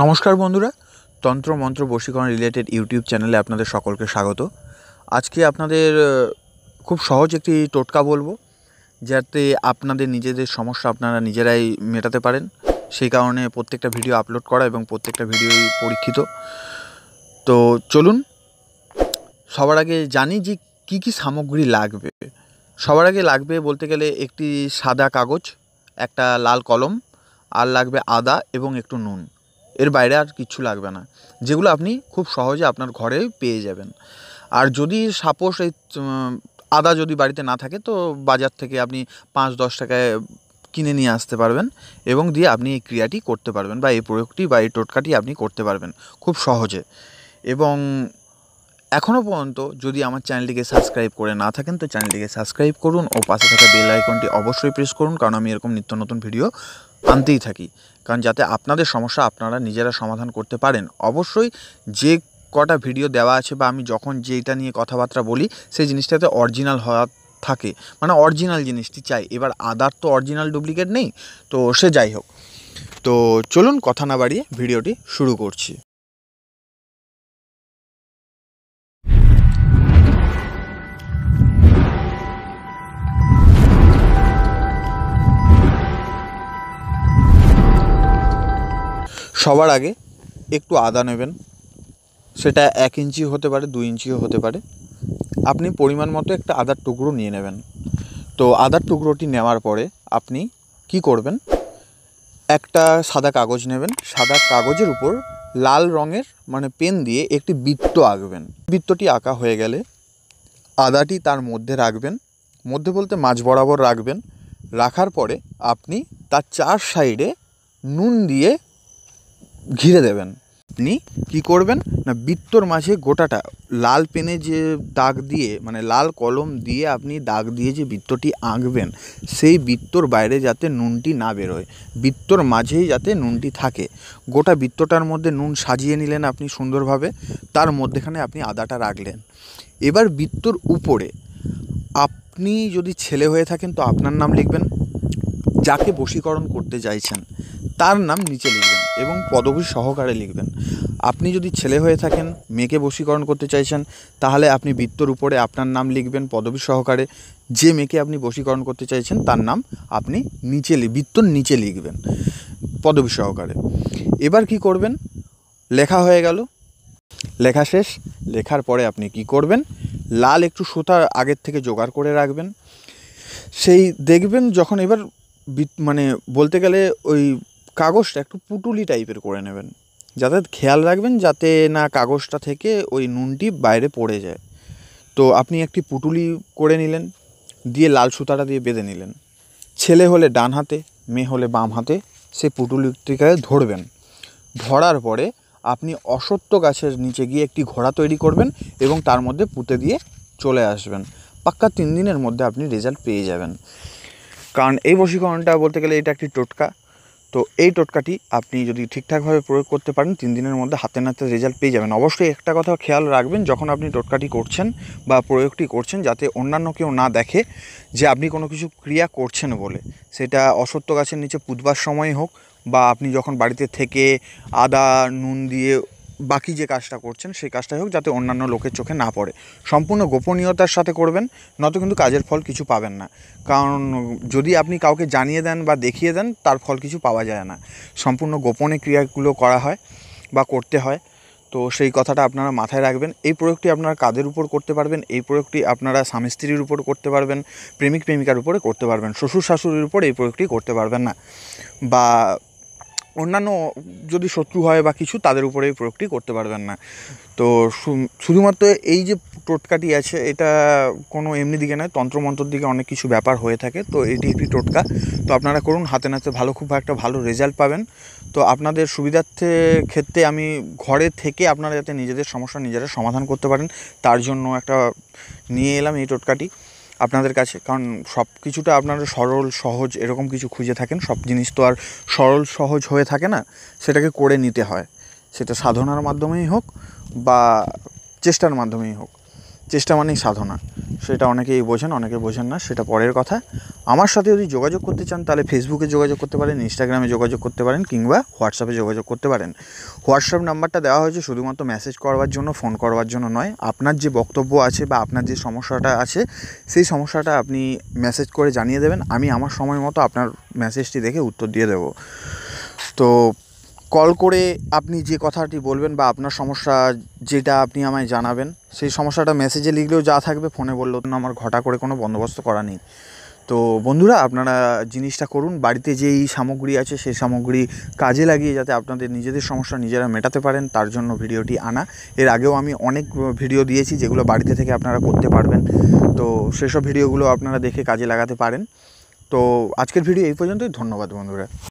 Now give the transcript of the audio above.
নমস্কার বন্ধুরা, তন্ত্র মন্ত্র বশীকরণ রিলেটেড ইউটিউব চ্যানেলে আপনাদের সকলকে স্বাগত। আজকে আপনাদের খুব সহজ একটি টোটকা বলবো, যাতে আপনাদের নিজেদের সমস্যা আপনারা নিজেরাই মেটাতে পারেন। সেই কারণে প্রত্যেকটা ভিডিও আপলোড করা এবং প্রত্যেকটা ভিডিওই পরীক্ষিত। তো চলুন, সবার আগে জানি যে কী কী সামগ্রী লাগবে। সবার আগে লাগবে বলতে গেলে একটি সাদা কাগজ, একটা লাল কলম, আর লাগবে আদা এবং একটু নুন। এর বাইরে আর কিছু লাগবে না, যেগুলো আপনি খুব সহজে আপনার ঘরে পেয়ে যাবেন। আর যদি সাপোজ এই আদা যদি বাড়িতে না থাকে, তো বাজার থেকে আপনি 5-10 টাকায় কিনে নিয়ে আসতে পারবেন এবং দিয়ে আপনি এই ক্রিয়াটি করতে পারবেন, বা এই প্রয়োগটি বা এই টোটকাটি আপনি করতে পারবেন খুব সহজে। এবং এখনও পর্যন্ত যদি আমার চ্যানেলটিকে সাবস্ক্রাইব করে না থাকেন, তো চ্যানেলটিকে সাবস্ক্রাইব করুন ও পাশে থাকা বেল আইকনটি অবশ্যই প্রেস করুন, কারণ আমি এরকম নিত্য নতুন ভিডিও আনতেই থাকি, কারণ যাতে আপনাদের সমস্যা আপনারা নিজেরা সমাধান করতে পারেন। অবশ্যই যে কটা ভিডিও দেওয়া আছে বা আমি যখন যেটা নিয়ে কথাবার্তা বলি, সেই জিনিসটাতে অরিজিনাল হওয়া থাকে, মানে অরিজিনাল জিনিসটি চাই। এবার আদার তো অরিজিনাল ডুপ্লিকেট নেই, তো সে যাই হোক। তো চলুন কথা না বাড়িয়ে ভিডিওটি শুরু করছি। সবার আগে একটু আদা নেবেন, সেটা 1 ইঞ্চি হতে পারে, 2 ইঞ্চিও হতে পারে। আপনি পরিমাণ মতো একটা আদার টুকরো নিয়ে নেবেন। তো আদার টুকরোটি নেওয়ার পরে আপনি কি করবেন, একটা সাদা কাগজ নেবেন। সাদা কাগজের উপর লাল রঙের মানে পেন দিয়ে একটি বৃত্ত আঁকবেন। বৃত্তটি আঁকা হয়ে গেলে আদাটি তার মধ্যে রাখবেন, মধ্যে বলতে মাঝ বরাবর রাখবেন। রাখার পরে আপনি তার 4 সাইডে নুন দিয়ে ঘিরে দেবেন। আপনি কী করবেন না, বৃত্তর মাঝে গোটাটা লাল পেনে যে দাগ দিয়ে, মানে লাল কলম দিয়ে আপনি দাগ দিয়ে যে বৃত্তটি আঁকবেন, সেই বৃত্তর বাইরে যাতে নুনটি না বেরোয়, বৃত্তর মাঝেই যাতে নুনটি থাকে। গোটা বৃত্তটার মধ্যে নুন সাজিয়ে নিলেন আপনি সুন্দরভাবে, তার মধ্যেখানে আপনি আদাটা রাখলেন। এবার বৃত্তর উপরে আপনি যদি ছেলে হয়ে থাকেন তো আপনার নাম লিখবেন, যাকে বশীকরণ করতে চাইছেন তার নাম নিচে লিখবেন এবং পদবী সহকারে লিখবেন। আপনি যদি ছেলে হয়ে থাকেন, মেয়েকে বশীকরণ করতে চাইছেন, তাহলে আপনি বৃত্তর উপরে আপনার নাম লিখবেন পদবী সহকারে। যে মেয়েকে আপনি বশীকরণ করতে চাইছেন তার নাম আপনি নিচে বৃত্তর নিচে লিখবেন পদবী সহকারে। এবার কি করবেন, লেখা হয়ে গেল, লেখা শেষ। লেখার পরে আপনি কি করবেন, লাল একটু সুতা আগের থেকে জোগাড় করে রাখবেন। সেই দেখবেন যখন এবার মানে বলতে গেলে ওই কাগজটা একটু পুটুলি টাইপের করে নেবেন, যাতে খেয়াল রাখবেন যাতে না কাগজটা থেকে ওই নুনটি বাইরে পড়ে যায়। তো আপনি একটি পুটুলি করে নিলেন, দিয়ে লাল সুতাটা দিয়ে বেঁধে নিলেন। ছেলে হলে ডান হাতে, মেয়ে হলে বাম হাতে সেই পুটুলিটিকে ধরবেন। ধরার পরে আপনি অশ্বত্থ গাছের নিচে গিয়ে একটি ঘোড়া তৈরি করবেন এবং তার মধ্যে পুঁতে দিয়ে চলে আসবেন। পাক্কা 3 দিনের মধ্যে আপনি রেজাল্ট পেয়ে যাবেন। কারণ এই বশীকরণটা বলতে গেলে এটা একটি টোটকা। তো এই টোটকাটি আপনি যদি ঠিকঠাকভাবে প্রয়োগ করতে পারেন, 3 দিনের মধ্যে হাতে নাতে রেজাল্ট পেয়ে যাবেন। অবশ্যই একটা কথা খেয়াল রাখবেন, যখন আপনি টোটকাটি করছেন বা প্রয়োগটি করছেন, যাতে অন্যান্য কেউ না দেখে যে আপনি কোনো কিছু ক্রিয়া করছেন বলে। সেটা অশ্বত্থ গাছের নিচে পুঁতবার সময় হোক, বা আপনি যখন বাড়িতে থেকে আদা নুন দিয়ে বাকি যে কাজটা করছেন সেই কাজটাই হোক, যাতে অন্যান্য লোকের চোখে না পড়ে। সম্পূর্ণ গোপনীয়তার সাথে করবেন, নয়তো কিন্তু কাজের ফল কিছু পাবেন না। কারণ যদি আপনি কাউকে জানিয়ে দেন বা দেখিয়ে দেন, তার ফল কিছু পাওয়া যায় না। সম্পূর্ণ গোপনে ক্রিয়াগুলো করা হয় বা করতে হয়। তো সেই কথাটা আপনারা মাথায় রাখবেন। এই প্রয়োগটি আপনারা কাদের উপর করতে পারবেন, এই প্রয়োগটি আপনারা স্বামী স্ত্রীর উপর করতে পারবেন, প্রেমিক প্রেমিকার উপরে করতে পারবেন, শ্বশুর শাশুড়ির উপর এই প্রয়োগটি করতে পারবেন না, বা অন্যান্য যদি শত্রু হয় বা কিছু, তাদের উপরে এই প্রয়োগটি করতে পারবেন না। তো শুধুমাত্র এই যে টোটকাটি আছে, এটা কোনো এমনি দিকে নয়, তন্ত্রমন্ত্রর দিকে অনেক কিছু ব্যাপার হয়ে থাকে। তো এটি একটি টোটকা, তো আপনারা করুন, হাতে নাতে ভালো, খুব একটা ভালো রেজাল্ট পাবেন। তো আপনাদের সুবিধার্থে ক্ষেত্রে আমি ঘরে থেকে আপনারা যাতে নিজেদের সমস্যা নিজেরা সমাধান করতে পারেন, তার জন্য একটা নিয়ে এলাম এই টোটকাটি আপনাদের কাছে। কারণ সব কিছুটা আপনারা সরল সহজ এরকম কিছু খুঁজে থাকেন, সব জিনিস তো আর সরল সহজ হয়ে থাকে না, সেটাকে করে নিতে হয়, সেটা সাধনার মাধ্যমেই হোক বা চেষ্টার মাধ্যমেই হোক। চেষ্টা মানেই সাধনা, সেটা অনেকেই বোঝেন, অনেকে বোঝেন না, সেটা পরের কথা। আমার সাথে যদি যোগাযোগ করতে চান তাহলে ফেসবুকে যোগাযোগ করতে পারেন, ইনস্টাগ্রামে যোগাযোগ করতে পারেন, কিংবা হোয়াটসঅ্যাপে যোগাযোগ করতে পারেন। হোয়াটসঅ্যাপ নাম্বারটা দেওয়া হয়েছে শুধুমাত্র মেসেজ করবার জন্য, ফোন করবার জন্য নয়। আপনার যে বক্তব্য আছে বা আপনার যে সমস্যাটা আছে সেই সমস্যাটা আপনি মেসেজ করে জানিয়ে দেবেন, আমি আমার সময় মতো আপনার মেসেজটি দেখে উত্তর দিয়ে দেবো। তো কল করে আপনি যে কথাটি বলবেন বা আপনার সমস্যা যেটা আপনি আমায় জানাবেন, সেই সমস্যাটা মেসেজে লিখলেও যা থাকবে ফোনে বললেও আমার ঘটা করে কোনো বন্দোবস্ত করা নেই। তো বন্ধুরা, আপনারা জিনিসটা করুন, বাড়িতে যেই সামগ্রী আছে সেই সামগ্রী কাজে লাগিয়ে যাতে আপনাদের নিজেদের সমস্যা নিজেরা মেটাতে পারেন, তার জন্য ভিডিওটি আনা। এর আগেও আমি অনেক ভিডিও দিয়েছি যেগুলো বাড়িতে থেকে আপনারা করতে পারবেন, তো সেসব ভিডিওগুলো আপনারা দেখে কাজে লাগাতে পারেন। তো আজকের ভিডিও এই পর্যন্তই। ধন্যবাদ বন্ধুরা।